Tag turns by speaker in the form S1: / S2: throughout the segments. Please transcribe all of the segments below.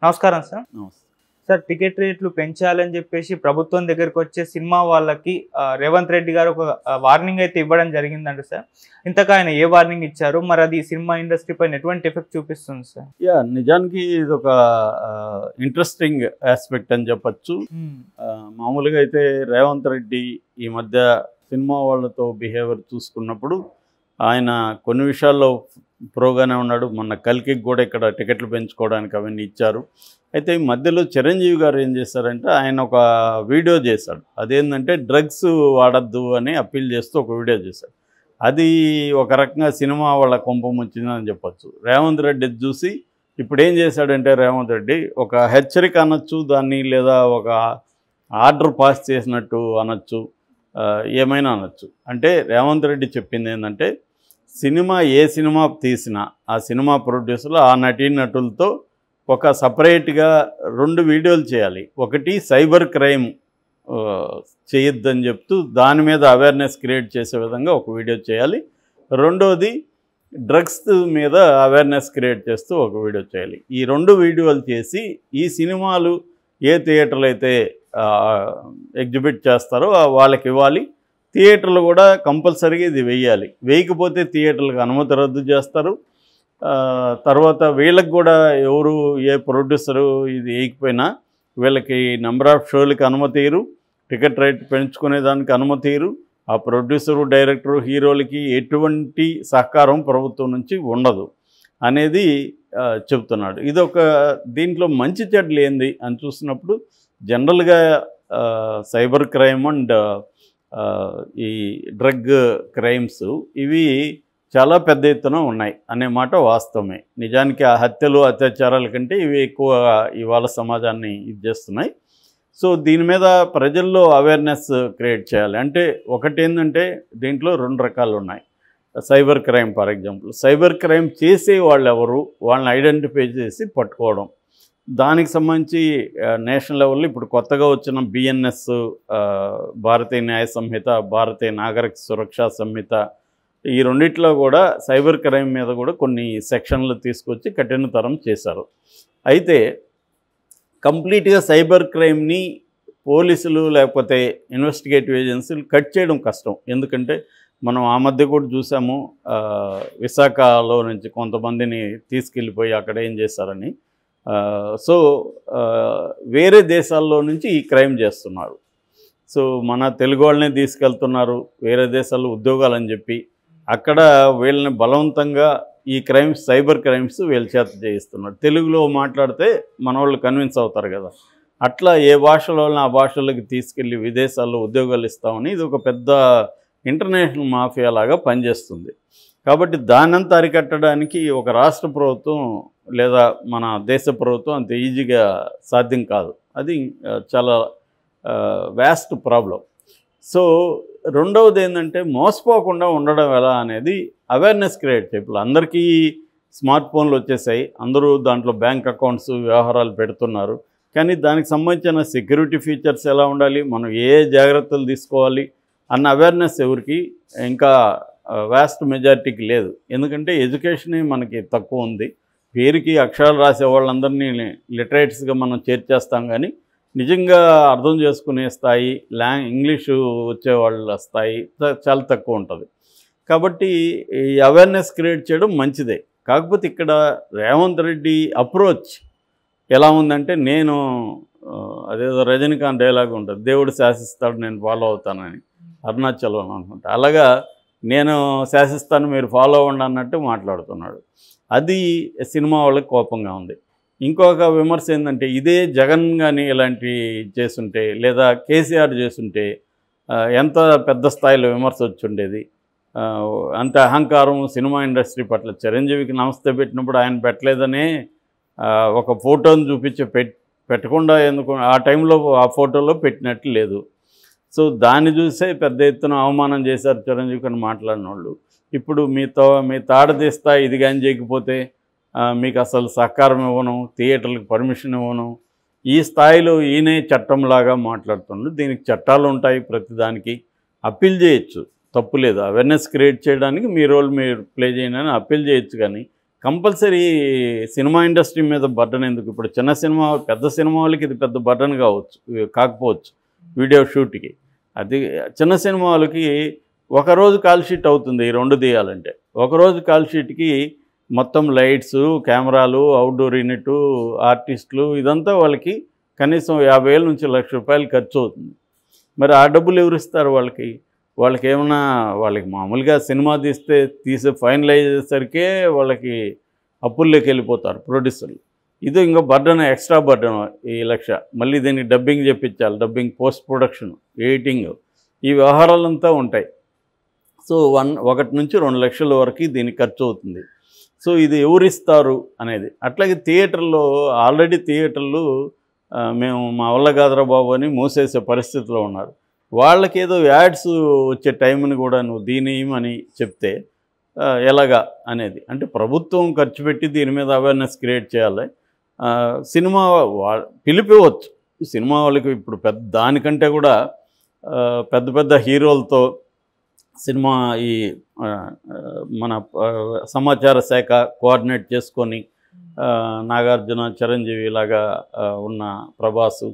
S1: నమస్కారం సార్.
S2: నమస్తే.
S1: Sir, ticket రేట్లు పెంచాలని చెప్పేసి ప్రభుత్వం దగ్గరికి వచ్చే సినిమా వాళ్ళకి రేవంత్ రెడ్డి గారు ఒక వార్నింగ్ అయితే ఇవ్వడం జరిగిందంట సార్. ఇంతకు ఆయన ఏ వార్నింగ్ ఇచ్చారు, మరి అది సినిమా ఇండస్ట్రీ పైన ఎటువంటి ఎఫెక్ట్ చూపిస్తుంది సార్?
S2: నిజానికి ఇది ఒక ఇంట్రెస్టింగ్ ఆస్పెక్ట్ అని చెప్పచ్చు. మామూలుగా అయితే రేవంత్ రెడ్డి ఈ మధ్య సినిమా వాళ్ళతో బిహేవియర్ చూసుకున్నప్పుడు ఆయన కొన్ని విషయాల్లో ప్రోగానే ఉన్నాడు. మొన్న కల్కి కూడా ఇక్కడ టికెట్లు పెంచుకోవడానికి అవన్నీ ఇచ్చారు. అయితే ఈ మధ్యలో చిరంజీవి గారు ఏం చేశారంటే ఆయన ఒక వీడియో చేశాడు. అదేంటంటే డ్రగ్స్ వాడద్దు అని అప్పీల్ చేస్తూ ఒక వీడియో చేశాడు. అది ఒక రకంగా సినిమా వాళ్ళ కొంప ముంచిందని చెప్పచ్చు. రేవంత్ రెడ్డి చూసి ఇప్పుడు ఏం చేశాడంటే రేవంత్ రెడ్డి ఒక హెచ్చరిక అనొచ్చు దాన్ని, లేదా ఒక ఆర్డర్ పాస్ చేసినట్టు అనొచ్చు, ఏమైనా అనొచ్చు. అంటే రేవంత్ రెడ్డి చెప్పింది ఏంటంటే ఏ సినిమా తీసినా ఆ సినిమా ప్రొడ్యూసర్లు ఆ నటీనటులతో ఒక సపరేట్గా 2 వీడియోలు చేయాలి. ఒకటి సైబర్ క్రైమ్ చేయొద్దని చెప్తూ దాని మీద అవేర్నెస్ క్రియేట్ చేసే విధంగా ఒక వీడియో చేయాలి. రెండోది డ్రగ్స్ మీద అవేర్నెస్ క్రియేట్ చేస్తూ ఒక వీడియో చేయాలి. ఈ 2 వీడియోలు చేసి ఈ సినిమాలు ఏ థియేటర్లు అయితే ఎగ్జిబిట్ చేస్తారో వాళ్ళకి ఇవ్వాలి. థియేటర్లు కూడా కంపల్సరీగా ఇది వేయాలి. వేయకపోతే థియేటర్లకు అనుమతి రద్దు చేస్తారు. తర్వాత వీళ్ళకి కూడా ఎవరు ఏ ప్రొడ్యూసరు ఇది వేయకపోయినా వీళ్ళకి నెంబర్ ఆఫ్ షోలకి అనుమతి ఇవ్వరు, టికెట్ రేట్ పెంచుకునేదానికి అనుమతి ఇవ్వరు. ఆ ప్రొడ్యూసరు, డైరెక్టరు, హీరోలకి ఎటువంటి సహకారం ప్రభుత్వం నుంచి ఉండదు అనేది చెప్తున్నాడు. ఇదొక దీంట్లో మంచి చెడ్లు ఏంది అని చూసినప్పుడు జనరల్గా సైబర్ క్రైమ్ అండ్ ఈ డ్రగ్ క్రైమ్స్ ఇవి చాలా పెద్ద ఎత్తున ఉన్నాయి అనే మాట వాస్తవమే. నిజానికి ఆ హత్యలు, అత్యాచారాల కంటే ఇవి ఎక్కువ ఇవాళ సమాజాన్ని ఇది చేస్తున్నాయి. సో దీని మీద ప్రజల్లో అవేర్నెస్ క్రియేట్ చేయాలి. అంటే ఒకటి ఏంటంటే దీంట్లో 2 రకాలు ఉన్నాయి. Cyber crime for example, cyber crime చేసే వాళ్ళు ఎవరు, వాళ్ళని ఐడెంటిఫై చేసి పట్టుకోవడం. దానికి సంబంధించి నేషనల్ లెవెల్లో ఇప్పుడు కొత్తగా వచ్చిన బిఎన్ఎస్, భారతీయ న్యాయ సంహిత, భారతీయ నాగరిక సురక్షా సంహిత, ఈ రెండిట్లో కూడా సైబర్ క్రైమ్ మీద కూడా కొన్ని సెక్షన్లు తీసుకొచ్చి కఠినతరం చేశారు. అయితే కంప్లీట్గా సైబర్ క్రైమ్ని పోలీసులు లేకపోతే ఇన్వెస్టిగేటివ్ ఏజెన్సీలు కట్ చేయడం కష్టం. ఎందుకంటే మనం ఆ మధ్య కూడా చూసాము, విశాఖలో నుంచి కొంతమందిని తీసుకెళ్ళిపోయి అక్కడ ఏం చేశారని. సో వేరే దేశాల్లో నుంచి ఈ క్రైమ్ చేస్తున్నారు. సో మన తెలుగు వాళ్ళనే తీసుకెళ్తున్నారు వేరే దేశాల్లో ఉద్యోగాలని చెప్పి, అక్కడ వీళ్ళని బలవంతంగా ఈ క్రైమ్స్, సైబర్ క్రైమ్స్ వీళ్ళ చేత చేయిస్తున్నారు. తెలుగులో మాట్లాడితే మన వాళ్ళు కన్విన్స్ అవుతారు కదా, అట్లా ఏ భాషలో ఆ భాషలకు తీసుకెళ్ళి విదేశాల్లో ఉద్యోగాలు ఇస్తామని ఇది ఒక పెద్ద ఇంటర్నేషనల్ మాఫియా లాగా పనిచేస్తుంది. కాబట్టి దానంతా అరికట్టడానికి ఒక రాష్ట్ర ప్రభుత్వం లేదా మన దేశ ప్రభుత్వం అంత ఈజీగా సాధ్యం కాదు. అది చాలా వ్యాస్ట్ ప్రాబ్లం. సో రెండవది ఏంటంటే మోసపోకుండా ఉండడం ఎలా అనేది అవేర్నెస్ క్రియేట్ చేయాలి. ఇప్పుడు అందరికీ స్మార్ట్ ఫోన్లు వచ్చేసాయి, అందరూ దాంట్లో బ్యాంక్ అకౌంట్స్ వ్యవహారాలు పెడుతున్నారు. కానీ దానికి సంబంధించిన సెక్యూరిటీ ఫీచర్స్ ఎలా ఉండాలి, మనం ఏ జాగ్రత్తలు తీసుకోవాలి అన్న అవేర్నెస్ ఎవరికి ఇంకా వ్యాస్ట్ మెజారిటీకి లేదు. ఎందుకంటే ఎడ్యుకేషనే మనకి తక్కువ ఉంది. పేరుకి అక్షరాలు రాసే వాళ్ళందరినీ లిటరేట్స్గా మనం చేర్చేస్తాం, కానీ నిజంగా అర్థం చేసుకునే స్థాయి, ఇంగ్లీషు వచ్చేవాళ్ళ స్థాయి చాలా తక్కువ ఉంటుంది. కాబట్టి ఈ అవేర్నెస్ క్రియేట్ చేయడం మంచిదే. కాకపోతే ఇక్కడ రేవంత్ రెడ్డి అప్రోచ్ ఎలా ఉందంటే, నేను అదేదో రజనీకాంత్ డైలాగ్ ఉంటుంది, దేవుడు శాసిస్తాడు నేను ఫాలో అవుతానని, అరుణాచలం అనుకుంటా. అలాగా నేను శాసిస్తాను మీరు ఫాలో అవ్వండి అన్నట్టు మాట్లాడుతున్నాడు. అది సినిమా వాళ్ళకి కోపంగా ఉంది. ఇంకొక విమర్శ ఏంటంటే, ఇదే జగన్ కానీ ఇలాంటివి చేస్తుంటే, లేదా కేసీఆర్ చేస్తుంటే ఎంత పెద్ద స్థాయిలో విమర్శ వచ్చి ఉండేది. అంత అహంకారం సినిమా ఇండస్ట్రీ పట్ల. చిరంజీవికి నమస్తే పెట్టినప్పుడు ఆయన పెట్టలేదనే ఒక ఫోటోని చూపించి పెట్టకుండా ఎందుకు ఆ టైంలో ఆ ఫోటోలో పెట్టినట్టు లేదు. సో దాన్ని చూసే పెద్ద ఎత్తున అవమానం చేశారు చిరంజీవికి అని మాట్లాడిన వాళ్ళు. ఇప్పుడు మీ తాడ తీస్తా ఇది కానీ చేయకపోతే మీకు అసలు సహకారం ఇవ్వను, థియేటర్లకు పర్మిషన్ ఇవ్వను, ఈ స్థాయిలో ఈయనే చట్టంలాగా మాట్లాడుతుండు. దీనికి చట్టాలు ఉంటాయి, ప్రతిదానికి అప్పీల్ చేయొచ్చు, తప్పు లేదు. అవేర్నెస్ క్రియేట్ చేయడానికి మీ రోల్ మీరు ప్లే చేయనని అప్పీల్ చేయొచ్చు. కానీ కంపల్సరీ సినిమా ఇండస్ట్రీ మీద బర్డన్ ఎందుకు? ఇప్పుడు చిన్న సినిమా పెద్ద సినిమా వాళ్ళకి ఇది పెద్ద బర్డన్ కాకపోవచ్చు వీడియో షూట్కి. అది చిన్న సినిమా వాళ్ళకి ఒకరోజు కాల్ షీట్ అవుతుంది ఈ 2 తీయాలంటే. ఒకరోజు కాల్ షీట్కి మొత్తం లైట్స్, కెమెరాలు, అవుట్డోర్ యూనిట్, ఆర్టిస్టులు ఇదంతా వాళ్ళకి కనీసం 50,000 నుంచి ₹1,00,000 ఖర్చు అవుతుంది. మరి ఆ డబ్బులు ఎవరు ఇస్తారు వాళ్ళకి? వాళ్ళకేమన్నా వాళ్ళకి మామూలుగా సినిమా తీసే ఫైనలైజ్ అయ్యేసరికే వాళ్ళకి అప్పుల్లోకి వెళ్ళిపోతారు ప్రొడ్యూసర్లు. ఇది ఇంకా బర్డన్, ఎక్స్ట్రా బర్డన్ ఈ 1,00,000. మళ్ళీ దీనికి డబ్బింగ్ చెప్పించాలి, డబ్బింగ్, పోస్ట్ ప్రొడక్షన్, ఎడిటింగ్, ఈ వ్యవహారాలంతా ఉంటాయి. సో 1 నుంచి 2 లక్షల వరకు దీనికి ఖర్చు అవుతుంది. సో ఇది ఎవరిస్తారు అనేది. అట్లాగే థియేటర్లో ఆల్రెడీ థియేటర్లు మేము మా వల్ల కాదురా బాబు అని మూసేసే పరిస్థితిలో ఉన్నారు. వాళ్ళకి ఏదో యాడ్స్ వచ్చే టైంని కూడా నువ్వు దీనియమని చెప్తే ఎలాగా అనేది. అంటే ప్రభుత్వం ఖర్చు పెట్టి దీని మీద అవేర్నెస్ క్రియేట్ చేయాలి. సినిమా పిలిపివచ్చు సినిమా వాళ్ళకి. ఇప్పుడు దానికంటే కూడా పెద్ద పెద్ద హీరోలతో సినిమా ఈ మన సమాచార శాఖ కోఆర్డినేట్ చేసుకొని నాగార్జున, చిరంజీవి ఇలాగా ఉన్న ప్రభాసు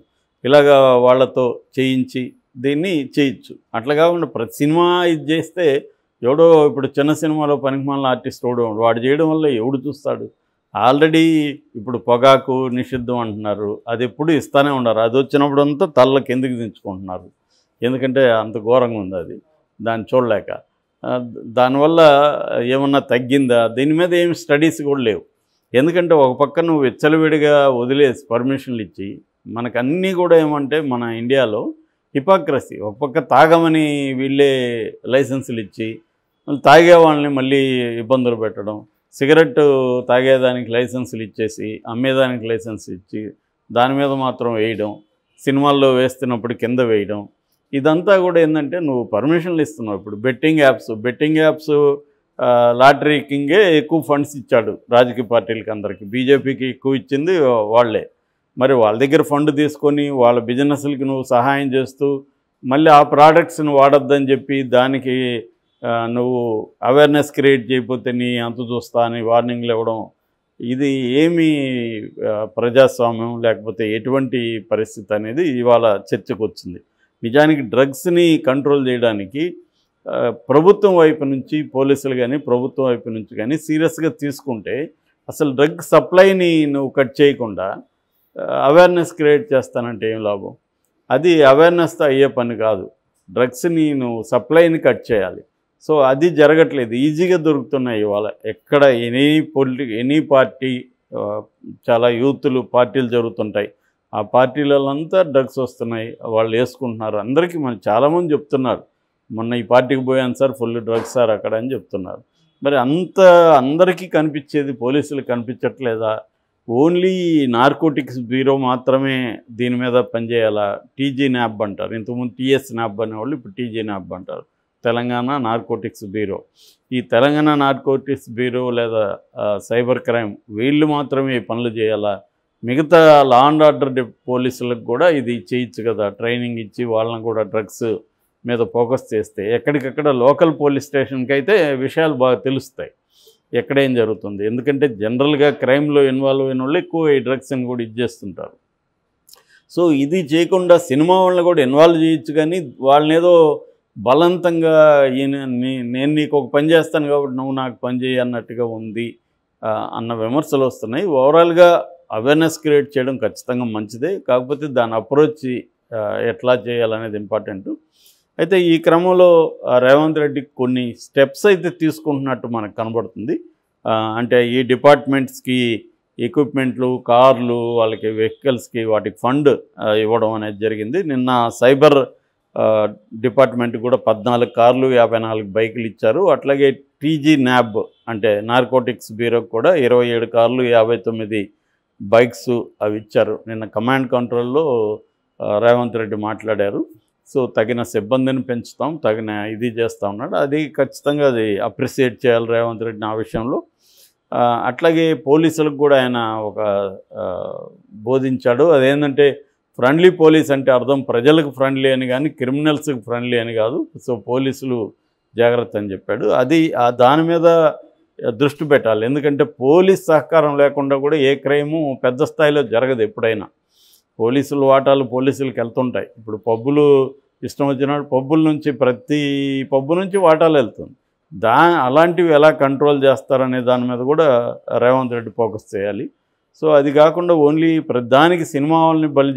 S2: ఇలాగా వాళ్ళతో చేయించి దీన్ని చేయొచ్చు. అట్లా కాకుండా ప్రతి సినిమా ఇది చేస్తే ఎవడో ఇప్పుడు చిన్న సినిమాలో పనికిమాలిన ఆర్టిస్ట్ వాడు చేయడం వల్ల ఎవడు చూస్తాడు? ఆల్రెడీ ఇప్పుడు పొగాకు నిషిద్ధం అంటున్నారు, అది ఎప్పుడు ఇస్తూనే ఉన్నారు. అది వచ్చినప్పుడు అంతా తల్ల కిందకి దించుకుంటున్నారు. ఎందుకంటే అంత ఘోరంగా ఉంది అది, దాన్ని చూడలేక. దానివల్ల ఏమన్నా తగ్గిందా? దీని మీద ఏమి స్టడీస్ కూడా లేవు. ఎందుకంటే ఒక పక్క నువ్వు విచ్చలవిడిగా వదిలేసి పర్మిషన్లు ఇచ్చి, మనకన్నీ కూడా ఏమంటే మన ఇండియాలో హిపోక్రసీ. ఒక పక్క తాగమని వీళ్ళే లైసెన్సులు ఇచ్చి తాగే వాళ్ళని మళ్ళీ ఇబ్బందులు పెట్టడం, సిగరెట్ తాగేదానికి లైసెన్సులు ఇచ్చేసి అమ్మేదానికి లైసెన్స్ ఇచ్చి దాని మీద మాత్రం వేయడం, సినిమాల్లో వేస్తున్నప్పుడు కింద వేయడం, ఇదంతా కూడా ఏంటంటే నువ్వు పర్మిషన్లు ఇస్తున్నావు. ఇప్పుడు బెట్టింగ్ యాప్స్ లాటరీ కింగే ఎక్కువ ఫండ్స్ ఇచ్చాడు రాజకీయ పార్టీలకి అందరికీ. బీజేపీకి ఎక్కువ ఇచ్చింది వాళ్ళే. మరి వాళ్ళ దగ్గర ఫండ్ తీసుకొని వాళ్ళ బిజినెస్లకి నువ్వు సహాయం చేస్తూ మళ్ళీ ఆ ప్రోడక్ట్స్ని వాడొద్దని చెప్పి దానికి నువ్వు అవేర్నెస్ క్రియేట్ చేయకపోతే నీ అంత చూస్తా అని వార్నింగ్లు ఇవ్వడం, ఇది ఏమి ప్రజాస్వామ్యం లేకపోతే ఎటువంటి పరిస్థితి అనేది ఇవాళ చర్చకు వచ్చింది. నిజానికి డ్రగ్స్ని కంట్రోల్ చేయడానికి ప్రభుత్వం వైపు నుంచి పోలీసులు కానీ ప్రభుత్వం వైపు నుంచి కానీ సీరియస్గా తీసుకుంటే అసలు డ్రగ్ సప్లైని నువ్వు కట్ చేయకుండా అవేర్నెస్ క్రియేట్ చేస్తానంటే ఏం లాభం? అది అవేర్నెస్తో అయ్యే పని కాదు. డ్రగ్స్ని నువ్వు సప్లైని కట్ చేయాలి. సో అది జరగట్లేదు, ఈజీగా దొరుకుతున్నాయి ఇవాళ. ఎక్కడ ఎనీ పార్టీ, చాలా పార్టీలు జరుగుతుంటాయి, ఆ పార్టీలంతా డ్రగ్స్ వస్తున్నాయి, వాళ్ళు వేసుకుంటున్నారు. అందరికీ చాలామంది చెప్తున్నారు, మొన్న ఈ పార్టీకి పోయాను సార్, ఫుల్ డ్రగ్స్ సార్ అక్కడ అని చెప్తున్నారు. మరి అందరికీ కనిపించేది పోలీసులకు కనిపించట్లేదా? ఓన్లీ నార్కోటిక్స్ బ్యూరో మాత్రమే దీని మీద పనిచేయాలా? టీజీ న్యాబ్ అంటారు, ఇంతకుముందు టీఎస్ న్యాబ్ అనేవాళ్ళు, ఇప్పుడు టీజీ న్యాబ్ అంటారు, తెలంగాణ నార్కోటిక్స్ బ్యూరో. ఈ తెలంగాణ నార్కోటిక్స్ బ్యూరో లేదా సైబర్ క్రైమ్ వీళ్ళు మాత్రమే ఈ పనులు చేయాలా? మిగతా లా అండ్ ఆర్డర్ పోలీసులకు కూడా ఇది చేయొచ్చు కదా, ట్రైనింగ్ ఇచ్చి వాళ్ళని కూడా డ్రగ్స్ మీద ఫోకస్ చేస్తే ఎక్కడికక్కడ లోకల్ పోలీస్ స్టేషన్కి అయితే విషయాలు బాగా తెలుస్తాయి ఎక్కడేం జరుగుతుంది. ఎందుకంటే జనరల్గా క్రైమ్లో ఇన్వాల్వ్ అయిన వాళ్ళు ఎక్కువ ఈ డ్రగ్స్ని కూడా ఇచ్చేస్తుంటారు. సో ఇది చేయకుండా సినిమా వాళ్ళని కూడా ఇన్వాల్వ్ చేయొచ్చు, కానీ వాళ్ళని ఏదో బలవంతంగా నేను నీకు ఒక పని చేస్తాను కాబట్టి నువ్వు నాకు పని చేయి అన్నట్టుగా ఉంది అన్న విమర్శలు వస్తున్నాయి. ఓవరాల్గా అవేర్నెస్ క్రియేట్ చేయడం ఖచ్చితంగా మంచిదే, కాకపోతే దాని అప్రోచ్ ఎట్లా చేయాలనేది ఇంపార్టెంట్. అయితే ఈ క్రమంలో రేవంత్ రెడ్డి కొన్ని స్టెప్స్ అయితే తీసుకుంటున్నట్టు మనకు కనబడుతుంది. అంటే ఈ డిపార్ట్మెంట్స్కి ఎక్విప్మెంట్లు, కార్లు, వాళ్ళకి వెహికల్స్కి వాటికి ఫండ్ ఇవ్వడం అనేది జరిగింది. నిన్న సైబర్ డిపార్ట్మెంట్ కూడా 14 కార్లు 54 బైకులు ఇచ్చారు. అట్లాగే టీజీ న్యాబ్ అంటే నార్కోటిక్స్ బ్యూరోకి కూడా 27 కార్లు 59 బైక్స్ అవి ఇచ్చారు. నిన్న కమాండ్ కంట్రోల్లో రేవంత్ రెడ్డి మాట్లాడారు. సో తగిన సిబ్బందిని పెంచుతాం, తగిన ఇది చేస్తూ ఉన్నాడు. అది ఖచ్చితంగా అది అప్రిషియేట్ చేయాలి రేవంత్ రెడ్డిని ఆ విషయంలో. అట్లాగే పోలీసులకు కూడా ఆయన ఒక బోధించాడు. అదేంటంటే ఫ్రెండ్లీ పోలీస్ అంటే అర్థం ప్రజలకు ఫ్రెండ్లీ అని కానీ క్రిమినల్స్కి ఫ్రెండ్లీ అని కాదు. సో పోలీసులు జాగ్రత్త అని చెప్పాడు. అది దాని మీద దృష్టి పెట్టాలి. ఎందుకంటే పోలీస్ సహకారం లేకుండా కూడా ఏ క్రైము పెద్ద స్థాయిలో జరగదు ఎప్పుడైనా. పోలీసుల వాటాలు పోలీసులకు వెళ్తుంటాయి. ఇప్పుడు పబ్బులు ఇష్టం వచ్చినప్పుడు పబ్బుల నుంచి ప్రతి పబ్బు నుంచి వాటాలు వెళ్తుంది. అలాంటివి ఎలా కంట్రోల్ చేస్తారనే దాని మీద కూడా రేవంత్ రెడ్డి ఫోకస్ చేయాలి. సో అది కాకుండా ఓన్లీ ప్రధానికి సినిమా వాళ్ళని బలి